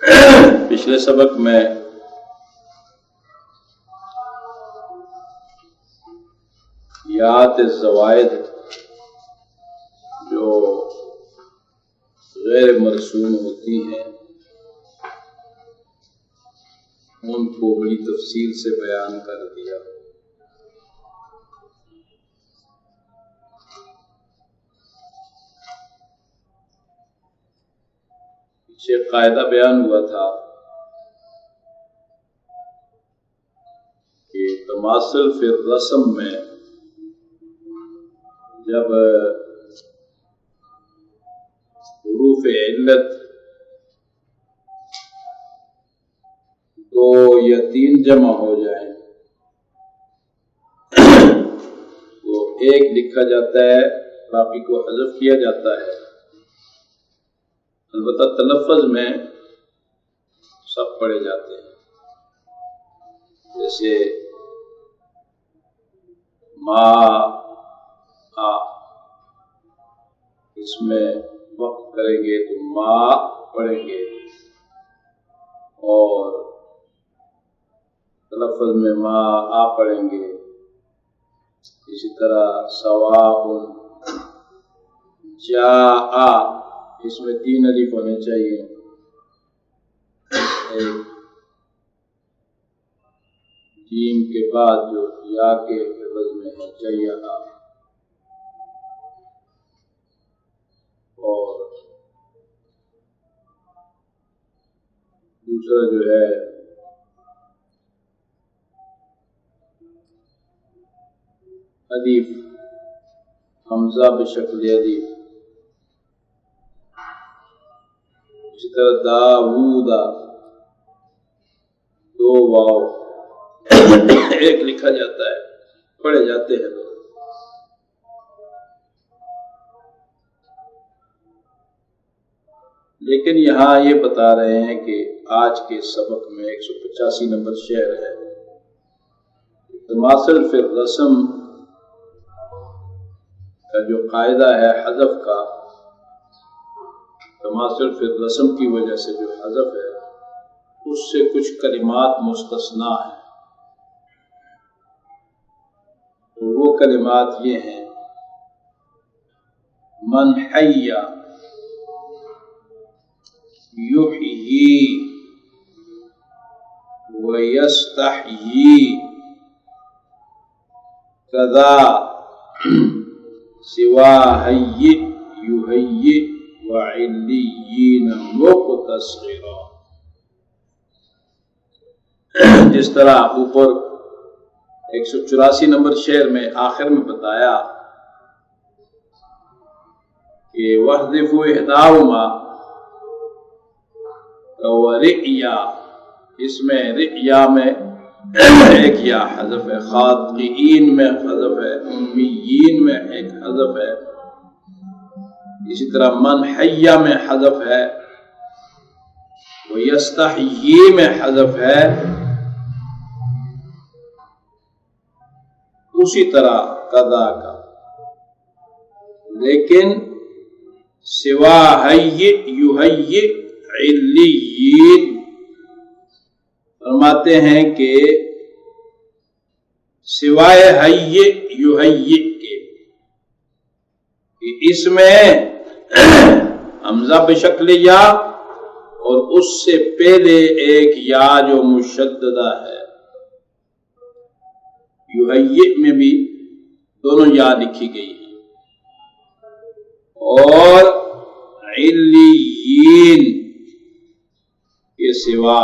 پچھلے سبق میں یات الزوائد جو غیر مرسوم ہوتی ہیں ان کو بڑی تفصیل سے بیان کر دیا۔ پیچھے قاعدہ بیان ہوا تھا کہ تماثل فی الرسم میں جب حروف علت دو یا تین جمع ہو جائیں تو ایک لکھا جاتا ہے، باقی کو حذف کیا جاتا ہے۔ البتہ تلفظ میں سب پڑھے جاتے ہیں، جیسے ما آ، اس میں وقت کریں گے تو ما پڑھیں گے، اور تلفظ میں ما آ پڑھیں گے۔ اسی طرح سواء جاء، اس میں تین الف ہونے چاہیے، ایک جیم کے بعد جو یا کے عوض میں ہے جیّا، اور دوسرا جو ہے الف حمزہ بشکل الف، اسی طرح داؤدا دو واو ایک لکھا جاتا ہے، پڑھے جاتے ہیں لوگ۔ لیکن یہاں یہ بتا رہے ہیں کہ آج کے سبق میں 185 نمبر شعر ہے، تماثل فی الرسم کا جو قاعدہ ہے حذف کا، تماثل فی الرسم کی وجہ سے جو حذف ہے اس سے کچھ کلمات مستثنی ہیں، وہ کلمات یہ ہیں: من حی یحیی ویستحیی کذا سوا حی یحیی وعلیین مقتصرا۔ جس طرح اوپر 184 نمبر شعر میں آخر میں بتایا کہ وَاحْذِفُوا إِحْدَاهُمَا وَرِئْيَا، اس میں رئیا میں ایک یا حذف ہے، خاطئین میں حذف ہے، امیین میں ایک حذف ہے، اسی طرح من حیہ میں حذف ہے، وَيَسْتَحْيِی میں حذف ہے، اسی طرح قضا کا۔ لیکن سوا حی یحیی علیین فرماتے ہیں کہ سوائے حی یحیی کے، اس میں حمزہ بشکل یا اور اس سے پہلے ایک یا جو مشددہ ہے، یحیی میں بھی دونوں یا لکھی گئی ہیں، اور علیین کے سوا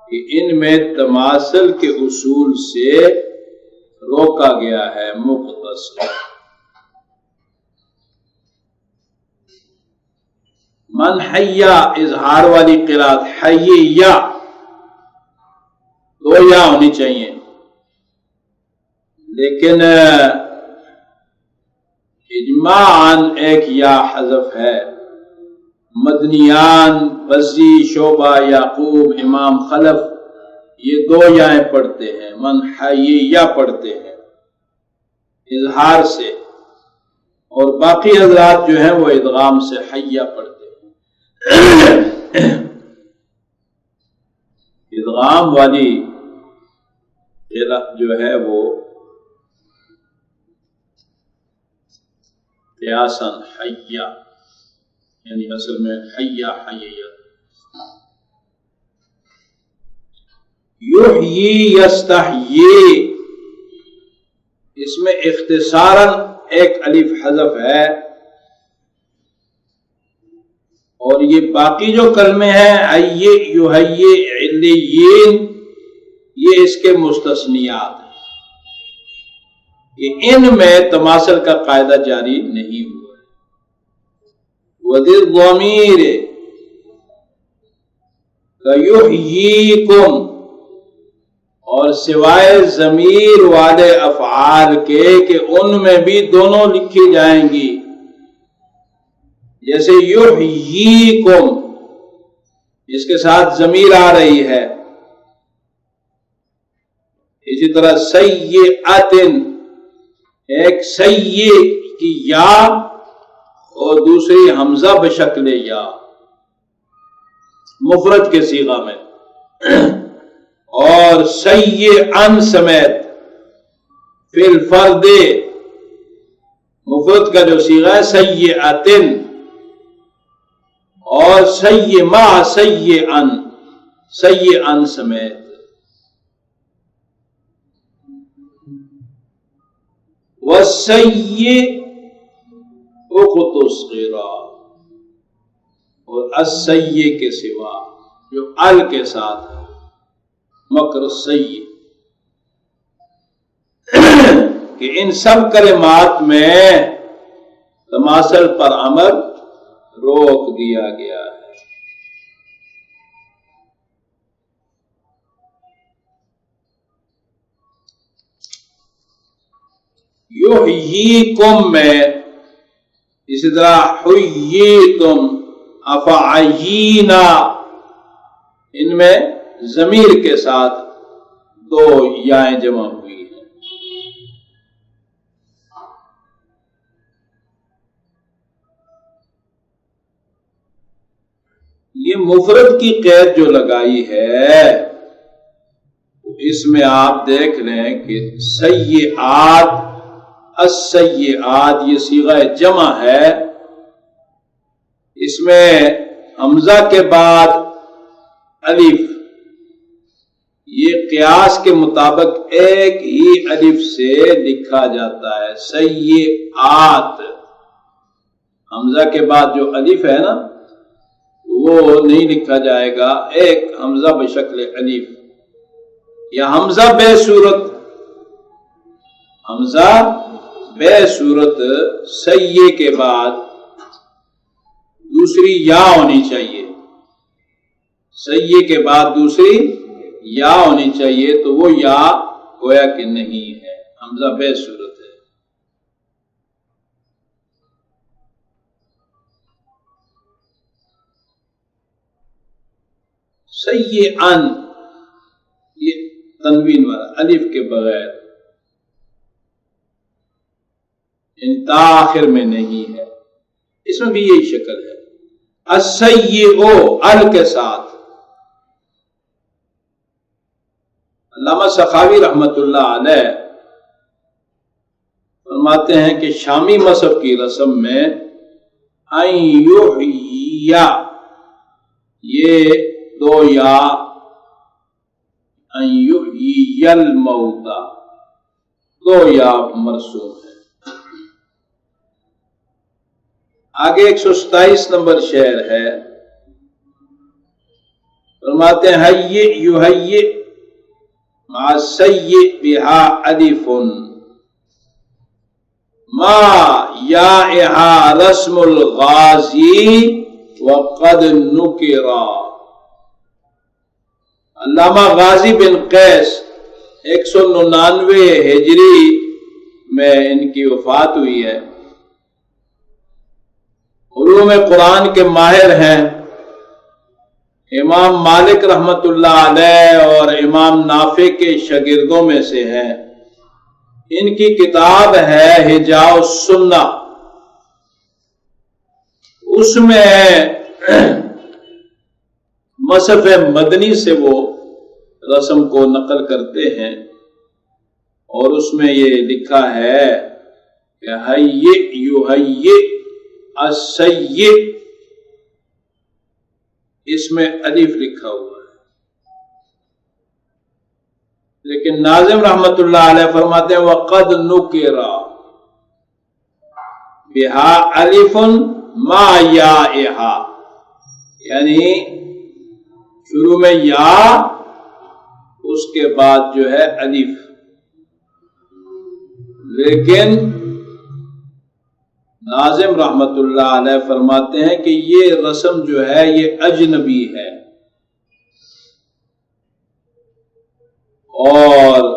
کہ ان میں تماثل کے اصول سے روکا گیا ہے مختصر۔ من حیہ اظہار والی قرات حیہ دو یا ہونی چاہیے، لیکن اجماعاً ایک یا حذف ہے۔ مدنیان، بزی، شعبہ، یعقوب، امام خلف یہ دو یائیں پڑھتے ہیں، من حیہ پڑھتے ہیں اظہار سے، اور باقی حضرات جو ہیں وہ ادغام سے حیہ پڑھتے ہیں۔ ادغام والی جو ہے وہ قیاساً حیا، یعنی اصل میں حیا حییت، یحیی یستحیی، اس میں اختصاراً ایک الف حذف ہے، اور یہ باقی جو کلمے ہیں حی یحیی علیین، یہ اس کے مستثنیات ہیں، کہ ان میں تماثل کا قاعدہ جاری نہیں ہوا ہے۔ وَذِي الضَّمِيرِ كَيُحْيِيكُمْ، اور سوائے ضمیر والے افعال کے کہ ان میں بھی دونوں لکھی جائیں گی، جیسے یحییکم اس کے ساتھ ضمیر آ رہی ہے، اسی طرح سیئۃ، ایک سیئ کی یا اور دوسری حمزہ بشکل یا مفرد کے صیغہ میں، اور سیئن سمیت فی الفرد مفرد کا جو صیغہ ہے سیئۃ، اور سیئ سیئن سمیت، وَالسَّيِّ اُخْتُ الصِّغْرَىٰ، اور السَّيِّ کے سوا جو ال کے ساتھ ہے، مکر السیئ، کہ ان سب کلمات میں تماثل پر عمل روک دیا گیا ہے۔ یحییکم میں اسی طرح حییتم، افعینا، ان میں ضمیر کے ساتھ دو یائیں جمع ہوئی ہیں۔ یہ مفرد کی قید جو لگائی ہے اس میں آپ دیکھ لیں کہ سیئات، السیئات، یہ صیغہ جمع ہے، اس میں حمزہ کے بعد الف، یہ قیاس کے مطابق ایک ہی الف سے لکھا جاتا ہے، سیئات، حمزہ کے بعد جو الف ہے نا وہ نہیں لکھا جائے گا، ایک حمزہ بشکل الف، یا حمزہ بے صورت، حمزہ بے صورت سیئ کے بعد دوسری یا ہونی چاہیے، سیئ کے بعد دوسری یا ہونی چاہیے، تو وہ یا گویا کہ نہیں ہے، حمزہ بے صورت ہے۔ سیئن، یہ تنوین والا الف کے بغیر، تا آخر میں نہیں ہے، اس میں بھی یہی شکل ہے۔ السیئ ال کے ساتھ، علامہ سخاوی رحمت اللہ علیہ فرماتے ہیں کہ شامی مذہب کی رسم میں ان یحیی، یہ دو یا، ان یحیی الموتى، دو یا مرسوم ہے۔ آگے 127 نمبر شعر ہے، فرماتے ہیں حی یحیی مع السیئ بہا الف ما یائہا رسم الغازی وقد نکرا۔ علامہ غازی بن قیس 199 ہجری میں ان کی وفات ہوئی ہے، علوم قرآن کے ماہر ہیں، امام مالک رحمت اللہ علیہ اور امام نافع کے شاگردوں میں سے ہیں۔ ان کی کتاب ہے حجاء السنہ، اس میں مصحف مدنی سے وہ رسم کو نقل کرتے ہیں اور اس میں یہ لکھا ہے کہ حی یحیی السیء، اس میں الف لکھا ہوا ہے، لیکن ناظم رحمت اللہ علیہ فرماتے ہیں وقد نکر بہا الف ما یائہا، یعنی شروع میں یا اس کے بعد جو ہے الف، لیکن ناظم رحمت اللہ علیہ فرماتے ہیں کہ یہ رسم جو ہے یہ اجنبی ہے، اور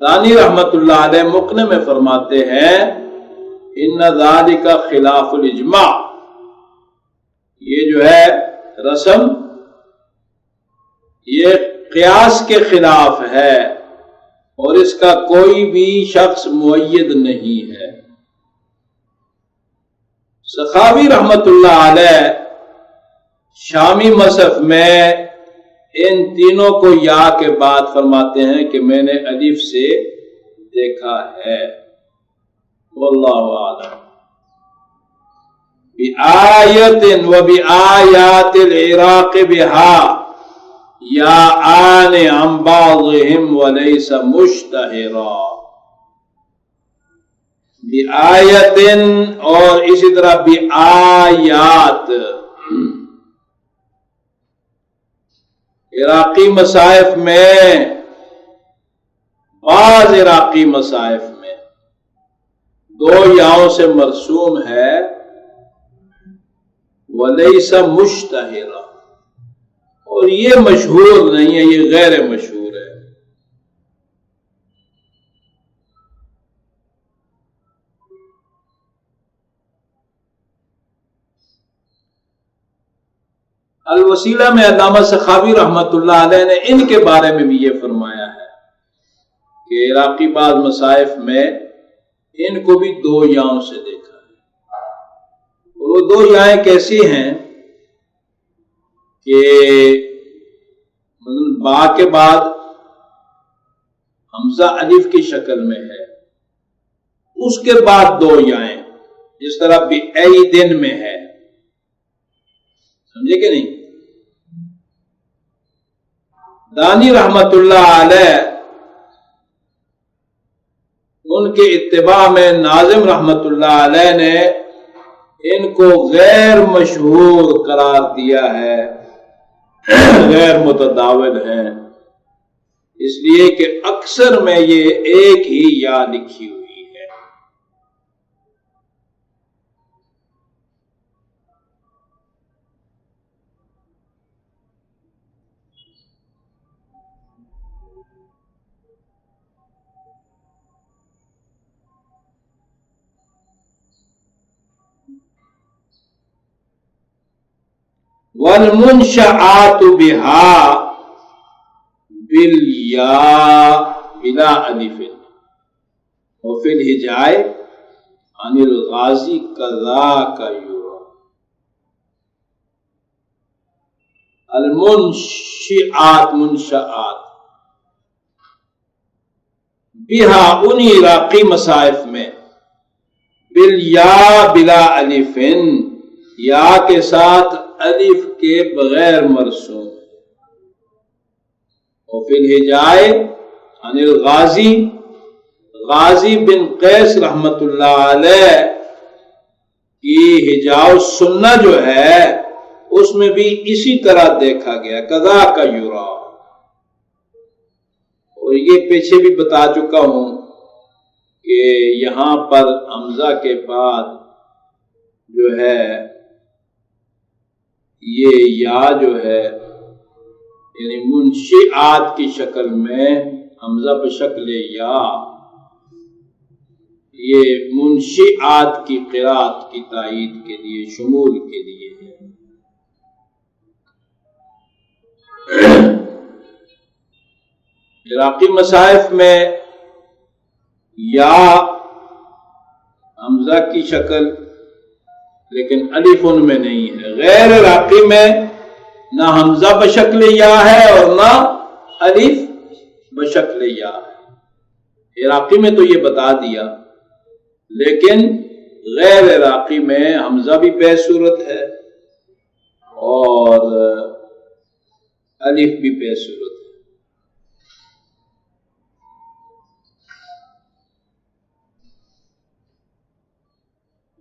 ثانی رحمت اللہ علیہ مقنع میں فرماتے ہیں ان ذالک خلاف الاجماع، یہ جو ہے رسم یہ قیاس کے خلاف ہے اور اس کا کوئی بھی شخص مؤید نہیں ہے۔ سخاوی رحمت اللہ علیہ شامی مصحف میں ان تینوں کو یا کے بعد فرماتے ہیں کہ میں نے الف سے دیکھا ہے، واللہ اعلم۔ بآیت و بآیات العراق بہا یا آن عن بعضهم ولیس مشتہرا، بآیت اور اسی طرح بآیات، عراقی مصاحف میں بعض عراقی مصاحف میں دو یاؤں سے مرسوم ہے ولیس مشتہرا، اور یہ مشہور نہیں ہے، یہ غیر مشہور ہے۔ الوسیلہ میں علامہ سخاوی رحمت اللہ علیہ نے ان کے بارے میں بھی یہ فرمایا ہے کہ عراقی بعض مصاحف میں ان کو بھی دو یاؤں سے دیکھا ہے، اور وہ دو یائیں کیسی ہیں کہ با کے بعد حمزہ الف کی شکل میں ہے، اس کے بعد دو یائیں، جس طرح بِعَیْدٍ میں ہے، سمجھے کہ نہیں؟ دانی رحمت اللہ علیہ ان کے اتباع میں ناظم رحمت اللہ علیہ نے ان کو غیر مشہور قرار دیا ہے، غیر متداول ہیں، اس لیے کہ اکثر میں یہ ایک ہی یا لکھی ہوئی ہے۔ والمنشآت بها بالياء بلا الف وفي الهجاء عن الغازي كذاك يرى۔ المنشآت منشآت بها انہی عراقی مصاحف میں بالیا بلا الف، یا کے ساتھ الف کے بغیر مرسوم، وفی الہجائے عن الغازی، غازی بن قیس رحمت اللہ علیہ کی ہجاء السنہ جو ہے اس میں بھی اسی طرح دیکھا گیا، قضا کا یرا، اور یہ پیچھے بھی بتا چکا ہوں کہ یہاں پر حمزہ کے بعد جو ہے یہ یا جو ہے یعنی منشیات کی شکل میں حمزہ پہ شکل یا، یہ منشیات کی قرات کی تائید کے لیے، شمول کے لیے ہے۔ عراقی مصاحف میں یا حمزہ کی شکل لیکن الف ان میں نہیں ہے، غیر عراقی میں نہ حمزہ بشکل یا ہے اور نہ الف بشکل یا ہے۔ عراقی میں تو یہ بتا دیا، لیکن غیر عراقی میں حمزہ بھی بے صورت ہے اور الف بھی بے صورت ہے۔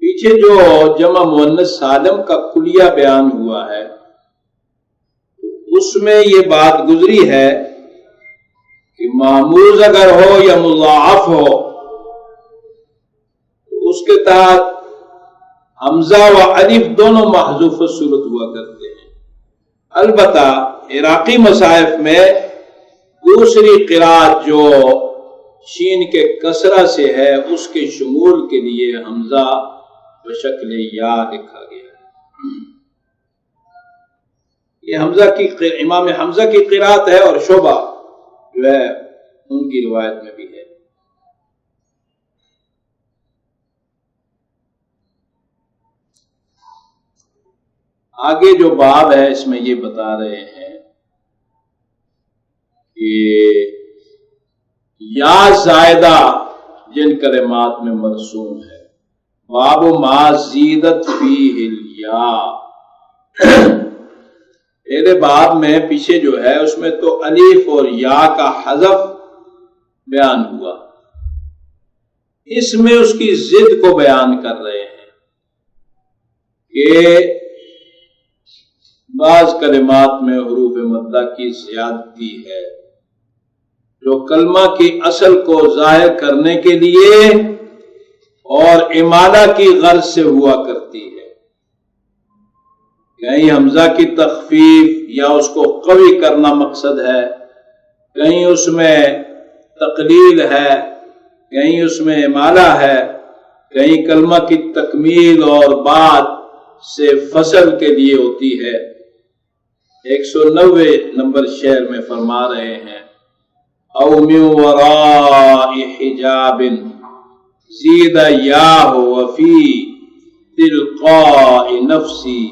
پیچھے جو جمع مؤنث سالم کا کلیہ بیان ہوا ہے اس میں یہ بات گزری ہے کہ معموز اگر ہو یا مضاعف ہو تو اس کے تحت حمزہ و الف دونوں محذوف صورت ہوا کرتے ہیں۔ البتہ عراقی مصاحف میں دوسری قرات جو شین کے کسرہ سے ہے اس کے شمول کے لیے حمزہ بشکل یا لکھا گیا ہے۔ یہ حمزہ کی امام حمزہ کی قرات ہے اور شعبہ جو ہے ان کی روایت میں بھی ہے۔ آگے جو باب ہے اس میں یہ بتا رہے ہیں کہ یا زائدہ جن کلمات میں مرسوم ہے، باب ما زیدت فیہ الیا۔ پہلے باب میں پیچھے جو ہے اس میں تو الف اور یا کا حذف بیان ہوا، اس میں اس کی ضد کو بیان کر رہے ہیں کہ بعض کلمات میں حروف مدہ کی زیادتی ہے جو کلمہ کی اصل کو ظاہر کرنے کے لیے اور امالہ کی غرض سے ہوا کرتی ہے۔ کہیں حمزہ کی تخفیف یا اس کو قوی کرنا مقصد ہے، کہیں اس میں تقلیل ہے، کہیں اس میں امالہ ہے، کہیں کلمہ کی تکمیل اور بعد سے فصل کے لیے ہوتی ہے۔ 190 نمبر شعر میں فرما رہے ہیں او من وراء حجاب زید یاہ وفی تلقاء نفسی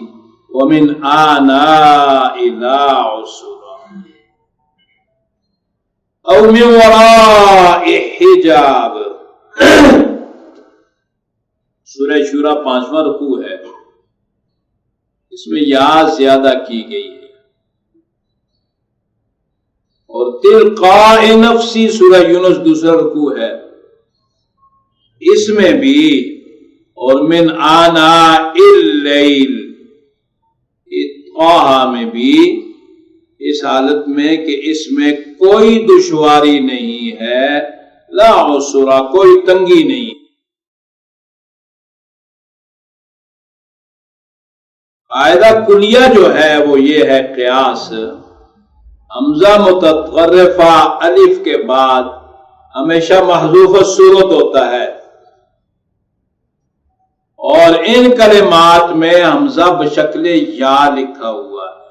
ومن آناء ذا عسرا۔ او من وراء حجاب، سورہ شورى 5واں رکوع ہے، اس میں یا زیادہ کی گئی ہے۔ اور تلقاء نفسی سورہ یونس دوسرا رکوع ہے، اس میں بھی، اور من آناء اللیل طٰہٰ میں بھی، اس حالت میں کہ اس میں کوئی دشواری نہیں ہے، لا عسرا کوئی تنگی نہیں۔ قاعدہ کلیہ جو ہے وہ یہ ہے قیاس، حمزہ متطرفہ الف کے بعد ہمیشہ محذوف الصورت ہوتا ہے، اور ان کلمات میں حمزہ بشکل یا لکھا ہوا ہے۔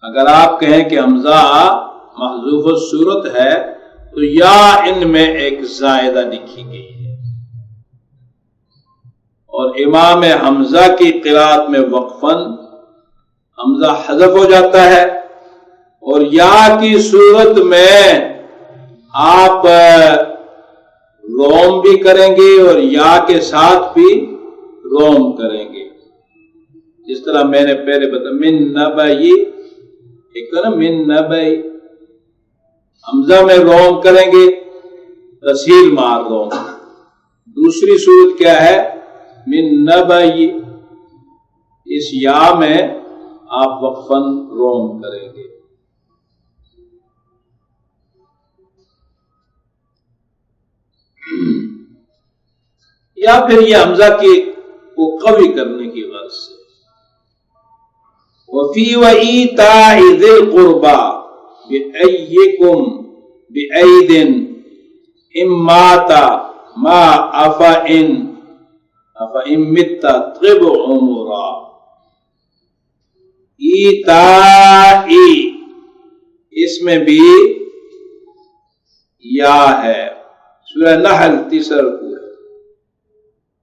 اگر آپ کہیں کہ حمزہ محذوف الصورت ہے تو یا ان میں ایک زائدہ لکھی گئی ہے، اور امام حمزہ کی قرات میں وقفاً حمزہ حذف ہو جاتا ہے، اور یا کی صورت میں آپ روم بھی کریں گے اور یا کے ساتھ بھی روم کریں گے، جس طرح میں نے پہلے بتایا من نبئی، ایک نا من نبئی، حمزہ میں روم کریں گے تسہیل مار روم۔ دوسری صورت کیا ہے؟ من نبئی، اس یا میں آپ وقفاً روم کریں گے۔ یا پھر یہ حمزہ کو قوی کرنے کی غرض سے، وفی وایتاء ذی القربى بأیکم بأید ان مات ما افإن مت طب عمرا۔ ایتاء، اس میں بھی یا ہے، سورہ نحل تیسرا رکوع ہے۔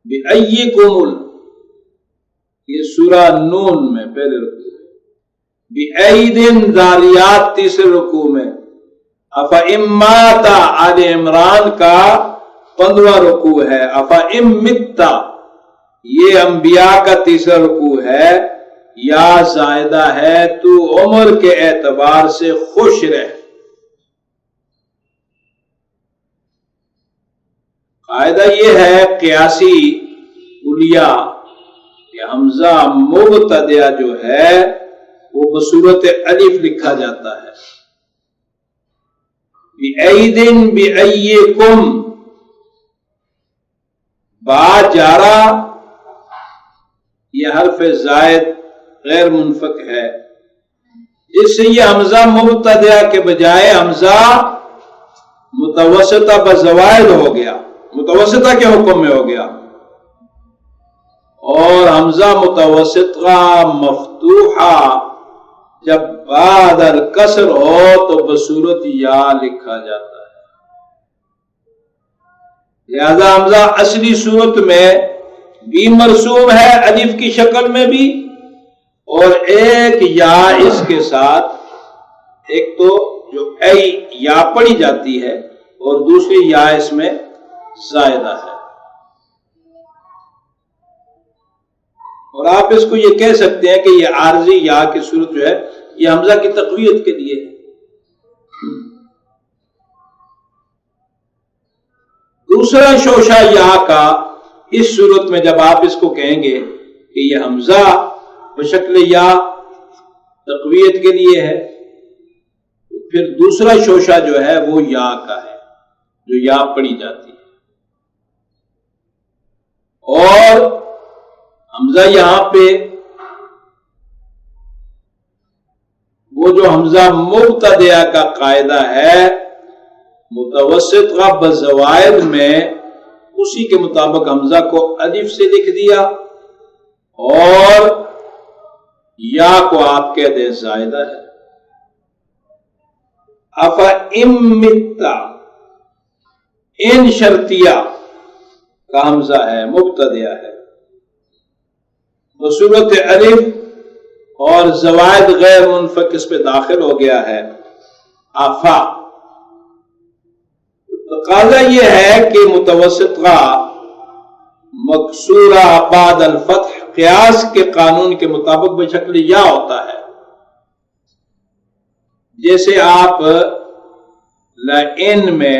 بأیکم، یہ سورہ نون میں پہلے رکوع ہے۔ بِأَيْدٍ ذاریات تیسرے رکوع میں، أَفَإِن مَّاتَ آل عمران کا 15واں رکوع ہے، أَفَإِن مِّتَّ یہ انبیاء کا تیسرا رکوع ہے، یا زائدہ ہے تو عمر کے اعتبار سے خوش رہ۔ قاعدہ یہ ہے قیاسی کلیہ کہ حمزہ مبتدیہ جو ہے وہ بصورت الف لکھا جاتا ہے۔ بِأَيْدٍ بِأَيِّكُمْ با جارہ یہ حرف زائد غیر منفک ہے، اس سے یہ حمزہ مبتدیہ کے بجائے حمزہ متوسطہ بزوائد ہو گیا، متوسطہ کے حکم میں ہو گیا، اور حمزہ متوسطہ مفتوحہ جب بعد الکسر ہو تو بصورت یا لکھا جاتا ہے۔ لہذا حمزہ اصلی صورت میں بھی مرسوم ہے الف کی شکل میں بھی، اور ایک یا اس کے ساتھ، ایک تو جو اے یا پڑھی جاتی ہے اور دوسری یا اس میں زائدہ ہے۔ اور آپ اس کو یہ کہہ سکتے ہیں کہ یہ عارضی یا کی صورت جو ہے یہ حمزہ کی تقویت کے لیے ہے۔ دوسرا شوشہ یا کا اس صورت میں جب آپ اس کو کہیں گے کہ یہ حمزہ بشکل یا تقویت کے لیے ہے، تو پھر دوسرا شوشہ جو ہے وہ یا کا ہے، جو یا پڑھی جاتی ہے، اور حمزہ یہاں پہ وہ جو حمزہ مبتدیہ کا قاعدہ ہے متوسط کا بزوائد میں، اسی کے مطابق حمزہ کو الف سے لکھ دیا اور یا کو آپ کہہ دیں زائدہ ہے۔ أَفَإِن مِّتَّ ان شرطیہ کا حمزہ ہے، مبتدیہ ہے، بصورت الف اور زوائد غیر منفک اس پہ داخل ہو گیا ہے۔ آفا تقاضا یہ ہے کہ متوسطہ مکسورہ بعد الفتح قیاس کے قانون کے مطابق بشکل یا ہوتا ہے۔ جیسے آپ لَإِن میں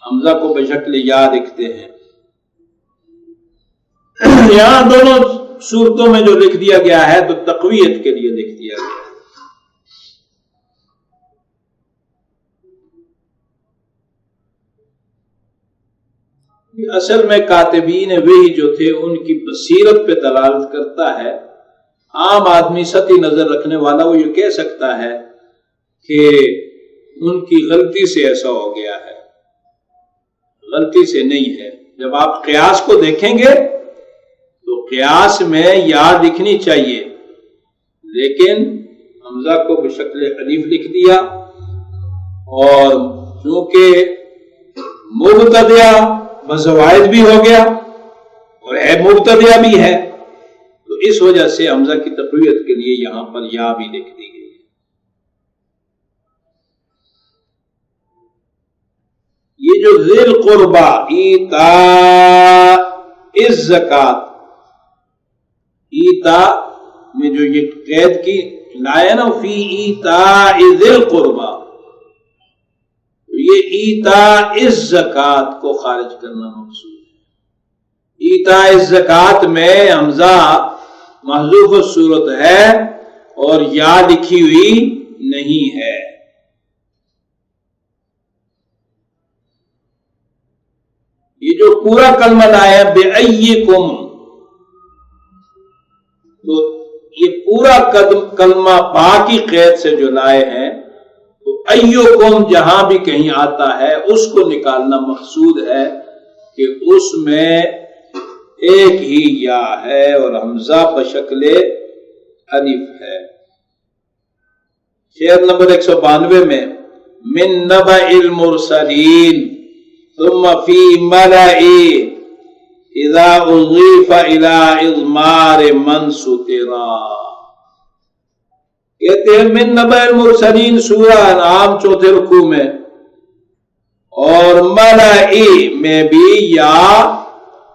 حمزہ کو بشکل یا لکھتے ہیں، یہاں دونوں صورتوں میں جو لکھ دیا گیا ہے تو تقویت کے لیے لکھ دیا گیا ہے۔ اصل میں کاتبین وحی جو تھے ان کی بصیرت پہ دلالت کرتا ہے۔ عام آدمی سطحی نظر رکھنے والا وہ یہ کہہ سکتا ہے کہ ان کی غلطی سے ایسا ہو گیا ہے، غلطی سے نہیں ہے۔ جب آپ قیاس کو دیکھیں گے تو قیاس میں یا لکھنی چاہیے، لیکن حمزہ کو بشکل الف لکھ دیا، اور چونکہ مبتدیہ بزوائد بھی ہو گیا اور ہے مبتدیہ بھی ہے، تو اس وجہ سے حمزہ کی تقویت کے لیے یہاں پر یا بھی لکھ دی گئی ہے۔ یہ جو ذی القربہ ایتاء الزکات، ایتاء میں جو یہ قید کی لائے نا فی ایتاء ذی القربہ، یہ ایتاء الزکات کو خارج کرنا مقصود ہے۔ ایتاء الزکات میں حمزہ محذوف الصورت ہے اور یا لکھی ہوئی نہیں ہے۔ یہ جو پورا کلمہ لایا بِأَيِّكُمْ، تو یہ پورا کلمہ با کی قید سے جو لائے ہیں، تو ایوکم جہاں بھی کہیں آتا ہے اس کو نکالنا مقصود ہے کہ اس میں ایک ہی یا ہے اور حمزہ بشکل الف ہے۔ شعر نمبر 192 میں من نبأ المرسلین ثم فی ملئی اذا اضیف الى اضمار من سترا، کہتے ہیں من نبأ المرسلین سورہ انعام 4 رکوع میں، اور ملئی میں بھی یا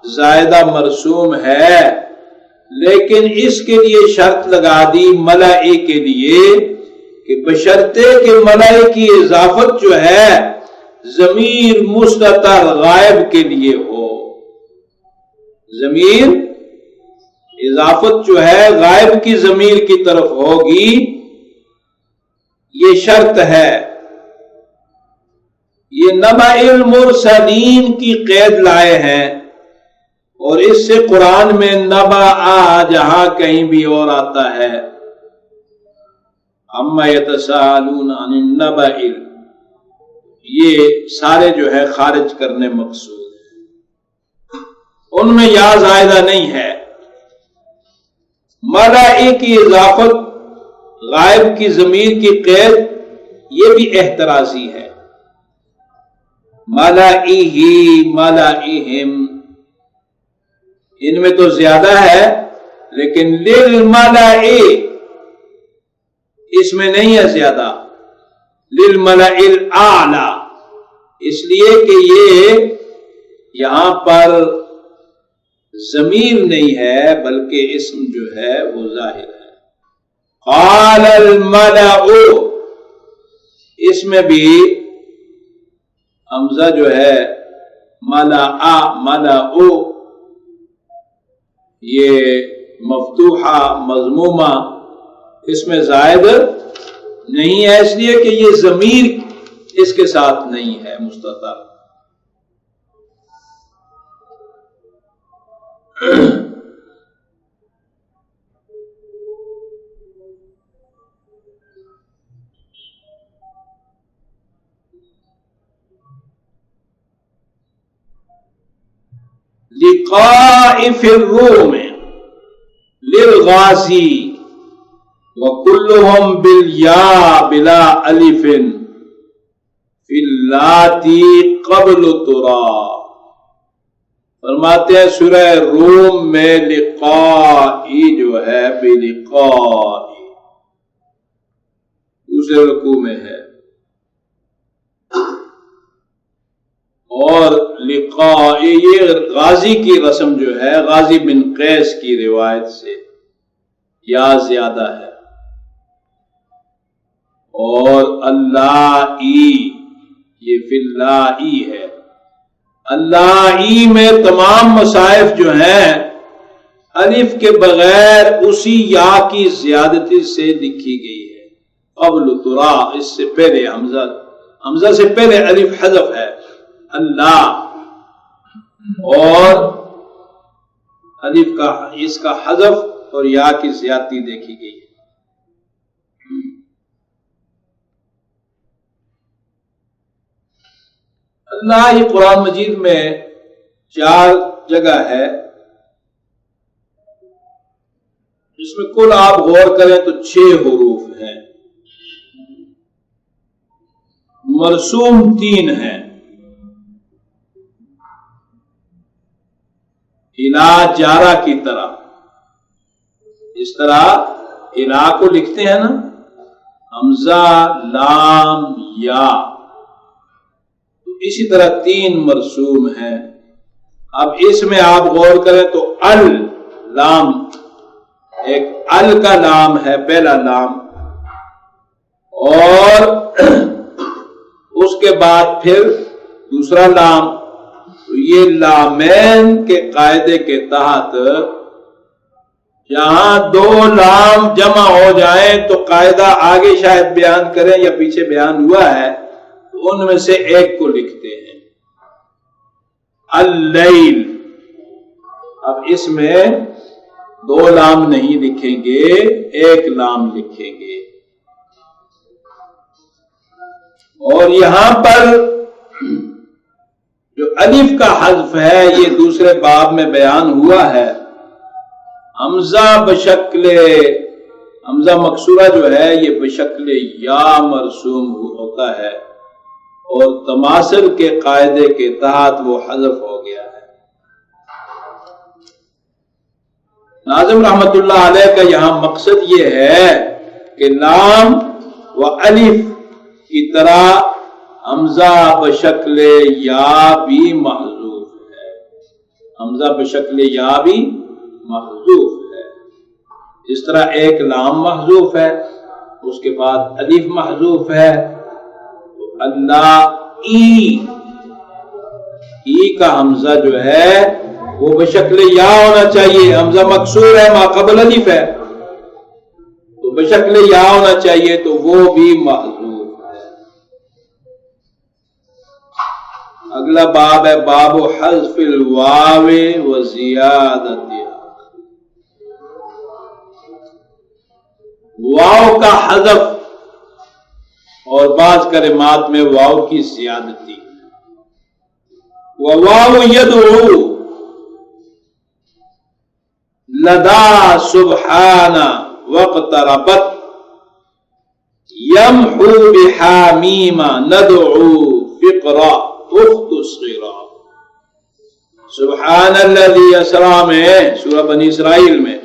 زائدہ مرسوم ہے، لیکن اس کے لیے شرط لگا دی ملئی کے لیے کہ بشرطے کہ ملئی کی اضافت جو ہے ضمیر مستتر غائب کے لیے ہو، ضمیر اضافت جو ہے غائب کی ضمیر کی طرف ہوگی، یہ شرط ہے۔ یہ نبأ المرسلین کی قید لائے ہیں، اور اس سے قرآن میں نبأ جہاں کہیں بھی اور آتا ہے اما یتساءلون عن النبأ، یہ سارے جو ہے خارج کرنے مقصود ہیں، ان میں یا زائدہ نہیں ہے۔ ملئی کی اضافت غائب کی ضمیر کی قید یہ بھی احترازی ہے، ملئہ ملئہم ان میں تو زیادہ ہے، لیکن للملئ اس میں نہیں ہے زیادہ، للملئ الاعلی، اس لیے کہ یہ یہاں پر ضمیر نہیں ہے بلکہ اسم جو ہے وہ ظاہر ہے۔ قال الملأ، اس میں بھی حمزہ جو ہے ملأ ملأ یہ مفتوحہ مضمومہ، اس میں زائد نہیں ہے، اس لیے کہ یہ ضمیر اس کے ساتھ نہیں ہے مستتر۔ لقاء فی الروم للغازی وکلہم بالیا بلا الف فی اللاتی قبل ترا، فرماتے ہیں سورہ روم میں لقائی جو ہے بلقائی دوسرے رکوع میں ہے، اور لقائی یہ غازی کی رسم جو ہے غازی بن قیس کی روایت سے یا زیادہ ہے، اور اللہ یہ فی اللہ ہے، اللہ میں تمام مصائف جو ہیں الف کے بغیر اسی یا کی زیادتی سے لکھی گئی ہے، قبل ترا اس سے پہلے حمزہ سے پہلے الف حذف ہے، اللہ، اور الف کا اس کا حذف اور یا کی زیادتی دیکھی گئی ہے۔ اللہ یہ قرآن مجید میں 4 جگہ ہے، اس میں کل آپ غور کریں تو 6 حروف ہیں، مرسوم 3 ہیں، الا جارہ کی طرح، اس طرح الا کو لکھتے ہیں نا حمزہ لام یا، تو اسی طرح 3 مرسوم ہیں۔ اب اس میں آپ غور کریں تو ال لام، ایک ال کا لام ہے پہلا لام، اور اس کے بعد پھر دوسرا لام، تو یہ لامین کے قاعدے کے تحت جہاں 2 لام جمع ہو جائیں تو قاعدہ آگے شاید بیان کریں یا پیچھے بیان ہوا ہے، تو ان میں سے ایک کو لکھتے ہیں اللیل۔ اب اس میں 2 لام نہیں لکھیں گے، 1 لام لکھیں گے، اور یہاں پر جو الف کا حذف ہے یہ دوسرے باب میں بیان ہوا ہے، حمزہ بشکل حمزہ مکسورہ جو ہے یہ بشکل یا مرسوم ہوتا ہے، اور تماثل کے قاعدے کے تحت وہ حذف ہو گیا ہے۔ ناظم رحمت اللہ علیہ کا یہاں مقصد یہ ہے کہ لام و الف کی طرح حمزہ بشکل یا بھی محذوف ہے، حمزہ بشکل یا بھی محذوف ہے۔ اس طرح ایک لام محذوف ہے، اس کے بعد الف محذوف ہے، اللہ ای کا حمزہ جو ہے وہ بشکل یا ہونا چاہیے، حمزہ مکسور ہے، ما قبل الف ہے تو بشکل یا ہونا چاہیے، تو وہ بھی محذوف ہے۔ اگلا باب ہے باب حذف الواو و زیادتها، واو کا حذف اور بعض کلمات میں واو کی زیادتی۔ وواو یدعو لدا سبحان واقتربت یمحو بحامیم ندعو فقرا اخت صغرا۔ سبحان الذی اسرا میں سورہ بنی اسرائیل میں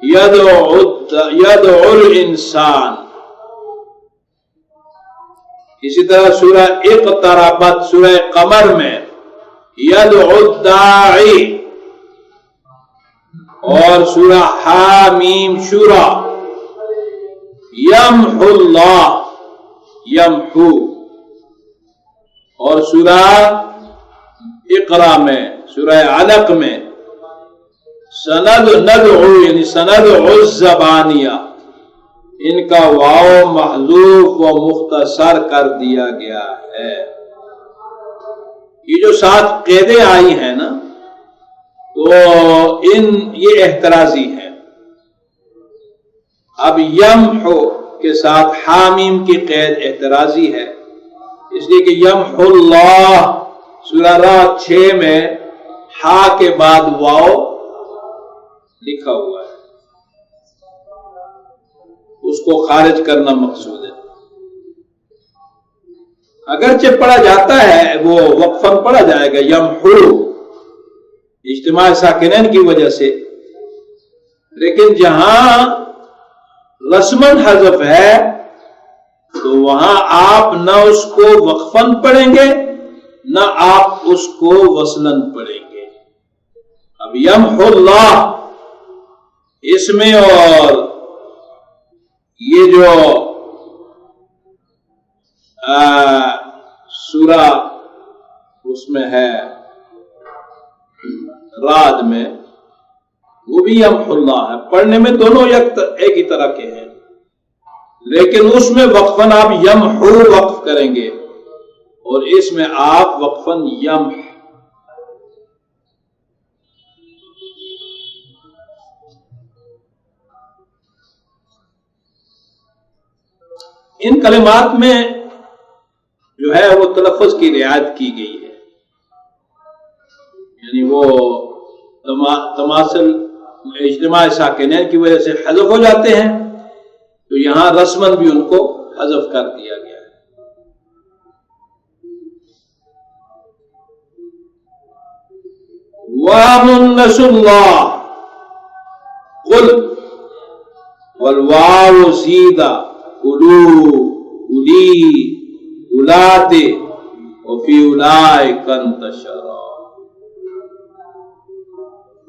یدعو الانسان، اسی طرح سورہ اقتربت سورہ قمر میں یدعو الداعی، اور سورہ حامیم شورا یمحو اللہ یمحو، اور سورہ اقرا میں سورہ علق میں ندعو یعنی سندعو الزبانیہ، ان کا واو محذوف و مختصر کر دیا گیا ہے۔ یہ جو 7 قیدیں آئی ہیں نا تو یہ احترازی ہیں۔ اب یمحو کے ساتھ حامیم کی قید احترازی ہے، اس لیے کہ یمحو اللہ سورہ را 6 میں ہا کے بعد واو لکھا ہوا ہے، اس کو خارج کرنا مقصود ہے۔ اگرچہ پڑھا جاتا ہے وہ وقفاً پڑھا جائے گا یمحو اجتماع ساکنین کی وجہ سے، لیکن جہاں رسماً حذف ہے تو وہاں آپ نہ اس کو وقفاً پڑھیں گے نہ آپ اس کو وصلاً پڑھیں گے۔ اب یمحو اللہ اس میں اور یہ جو سورہ اس میں ہے راد میں وہ بھی یمحو اللہ ہے، پڑھنے میں دونوں ایک ہی طرح کے ہیں، لیکن اس میں وقفاً آپ یمحو وقف کریں گے اور اس میں آپ وقفاً یمح۔ ان کلمات میں جو ہے وہ تلفظ کی رعایت کی گئی ہے، یعنی وہ تماثل اجتماع ساکنین کی وجہ سے حذف ہو جاتے ہیں، تو یہاں رسماً بھی ان کو حذف کر دیا گیا ہے۔ وَآمُنْ نَسُوا اللَّهَ قُلْ وَالْوَاوُ زِيدَ اولو اولی اولاتے وفی اولئک انتشرا۔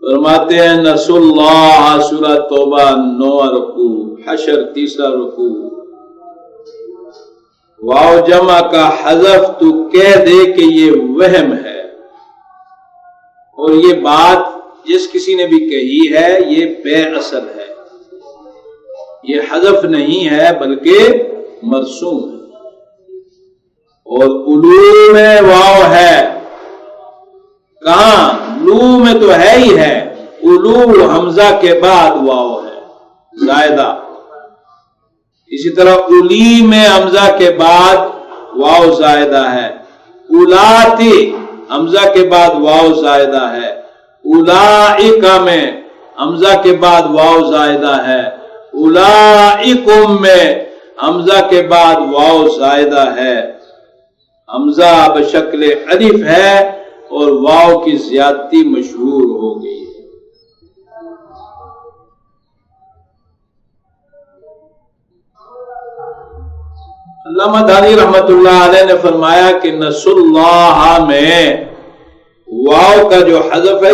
فرماتے ہیں نسوا اللہ سورہ توبہ 9 رکوع، حشر 3 رکوع، واو جمع کا حذف تو کہہ دے کہ یہ وہم ہے، اور یہ بات جس کسی نے بھی کہی ہے یہ بے اصل ہے، یہ حذف نہیں ہے بلکہ مرسوم ہے۔ اور علو میں واو ہے، کہاں لو میں تو ہے ہی ہے، علو حمزہ کے بعد واو ہے زائدہ، اسی طرح الی میں حمزہ کے بعد واو زائدہ ہے، اولاتی حمزہ کے بعد واو زائدہ ہے، اولائکا میں حمزہ کے بعد واو زائدہ ہے، اولائکم میں حمزہ کے بعد واو زائدہ ہے، حمزہ بشکل الف ہے اور واو کی زیادتی مشہور ہو گئی ہے۔ علامہ دانی رحمت اللہ علیہ نے فرمایا کہ نسوا اللہ میں واو کا جو حذف ہے